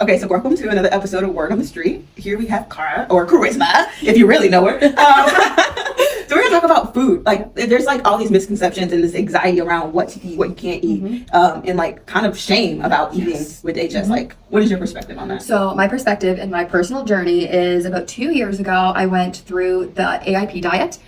Okay, so welcome to another episode of Word on the Street. Here we have Cara, or Charisma, if you really know her. So we're gonna talk about food. Like, there's like all these misconceptions and this anxiety around what to eat, what you can't eat, and like kind of shame about eating with HS. Like, what is your perspective on that? So my perspective and my personal journey is about 2 years ago, I went through the AIP diet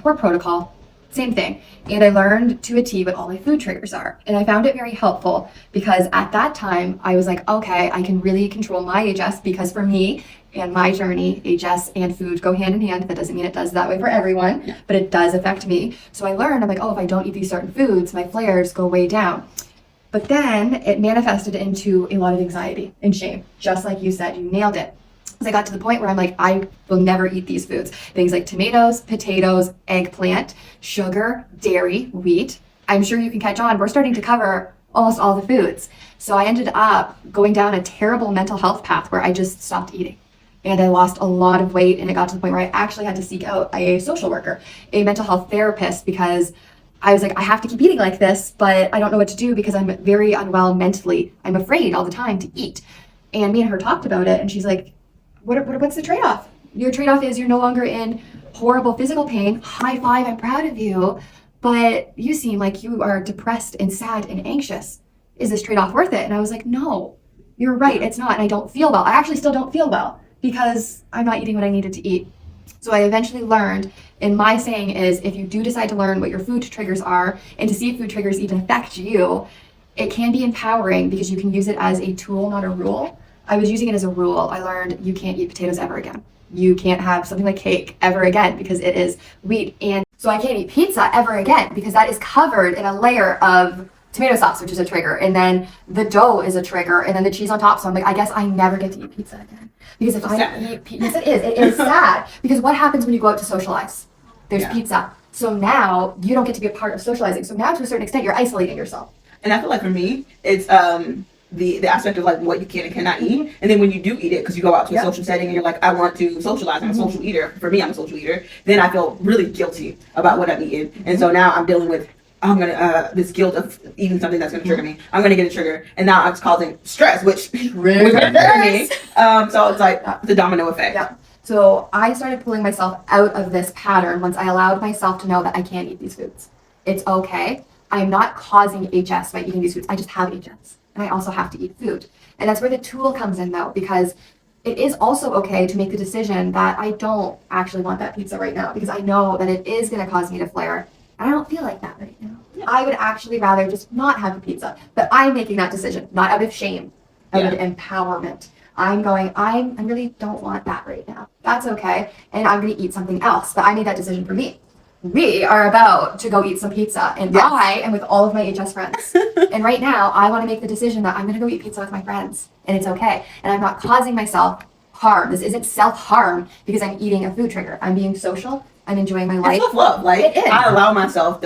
or protocol. Same thing. And I learned to a T what all my food triggers are. And I found it very helpful because at that time I was like, okay, I can really control my HS because for me and my journey, HS and food go hand in hand. That doesn't mean it does that way for everyone, but it does affect me. So I learned, I'm like, oh, if I don't eat these certain foods, my flares go way down. But then it manifested into a lot of anxiety and shame. Just like you said, you nailed it. Because I got to the point where I'm like, I will never eat these foods. Things like tomatoes, potatoes, eggplant, sugar, dairy, wheat. I'm sure you can catch on. We're starting to cover almost all the foods. So I ended up going down a terrible mental health path where I just stopped eating. And I lost a lot of weight, and it got to the point where I actually had to seek out a social worker, a mental health therapist, because I was like, I have to keep eating like this, but I don't know what to do because I'm very unwell mentally. I'm afraid all the time to eat. And me and her talked about it, and she's like, what's the trade-off? Your trade-off is you're no longer in horrible physical pain. High five, I'm proud of you. But you seem like you are depressed and sad and anxious. Is this trade-off worth it? And I was like, no, you're right, it's not. And I don't feel well. I actually still don't feel well because I'm not eating what I needed to eat. So I eventually learned, and my saying is, if you do decide to learn what your food triggers are and to see if food triggers even affect you, it can be empowering because you can use it as a tool, not a rule. I was using it as a rule. I learned you can't eat potatoes ever again. You can't have something like cake ever again because it is wheat. And so I can't eat pizza ever again because that is covered in a layer of tomato sauce, which is a trigger. And then the dough is a trigger. And then the cheese on top. So I'm like, I guess I never get to eat pizza again. Because if I eat pizza, yes, it is. It is sad. Because what happens when you go out to socialize? There's pizza. So now you don't get to be a part of socializing. So now to a certain extent, you're isolating yourself. And I feel like for me, it's the aspect of like what you can and cannot eat, and then when you do eat it because you go out to a social setting and you're like, I want to socialize, I'm a social eater. For me, I'm a social eater. Then I feel really guilty about what I'm eating, and so now I'm dealing with this guilt of eating something that's gonna trigger me. I'm gonna get a trigger, and now it's causing stress, which was gonna trigger me. So it's like the domino effect. Yeah. So I started pulling myself out of this pattern once I allowed myself to know that I can't eat these foods. It's okay. I'm not causing HS by eating these foods. I just have HS. And I also have to eat food. And that's where the tool comes in though, because it is also okay to make the decision that I don't actually want that pizza right now because I know that it is going to cause me to flare. And I don't feel like that right now. Yeah. I would actually rather just not have a pizza. But I'm making that decision, not out of shame, out of empowerment. I'm going, I really don't want that right now. That's okay. And I'm going to eat something else. But I made that decision for me. We are about to go eat some pizza, and I am with all of my HS friends. And right now, I want to make the decision that I'm going to go eat pizza with my friends, and it's okay. And I'm not causing myself harm. This isn't self-harm because I'm eating a food trigger. I'm being social. I'm enjoying my life. It's self-love. Like, it is. I allow myself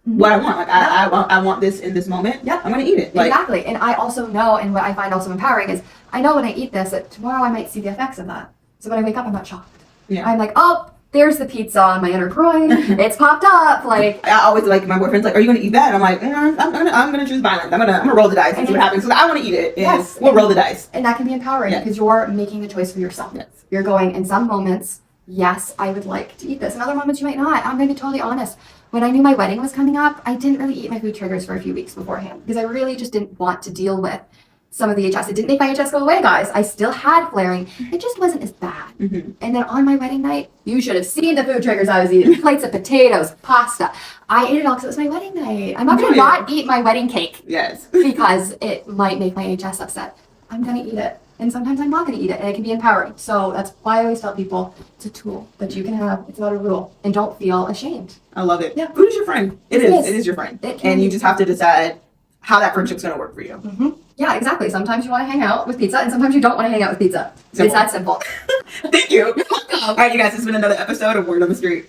what I want. Like, I want this in this moment. Yeah. I'm going to eat it. Like, exactly. And I also know, and what I find also empowering is, I know when I eat this, that tomorrow I might see the effects of that. So when I wake up, I'm not shocked. Yeah. I'm like, oh, there's the pizza on my inner groin. It's popped up. Like, I always like my boyfriend's like, are you gonna eat that? And I'm like, I'm gonna choose violence. I'm gonna roll the dice and see what happens. So I want to eat it. And we'll roll the dice. And that can be empowering because you're making the choice for yourself. Yes. You're going, in some moments, yes, I would like to eat this. In other moments, you might not. I'm gonna be totally honest. When I knew my wedding was coming up, I didn't really eat my food triggers for a few weeks beforehand because I really just didn't want to deal with some of the HS. It didn't make my HS go away, guys. I still had flaring. It just wasn't as bad. And then on my wedding night, you should have seen the food triggers I was eating. Plates of potatoes, pasta. I ate it all because it was my wedding night. I'm not going to not eat my wedding cake. Yes. Because it might make my HS upset. I'm going to eat it. And sometimes I'm not going to eat it. And it can be empowering. So that's why I always tell people it's a tool that you can have. It's not a rule. And don't feel ashamed. I love it. Yeah. Food is your friend. It is your friend. And you just have to decide how that friendship's going to work for you. Yeah, exactly. Sometimes you want to hang out with pizza, and sometimes you don't want to hang out with pizza. It's that simple. Thank you. All right, you guys, this has been another episode of Word on the Street.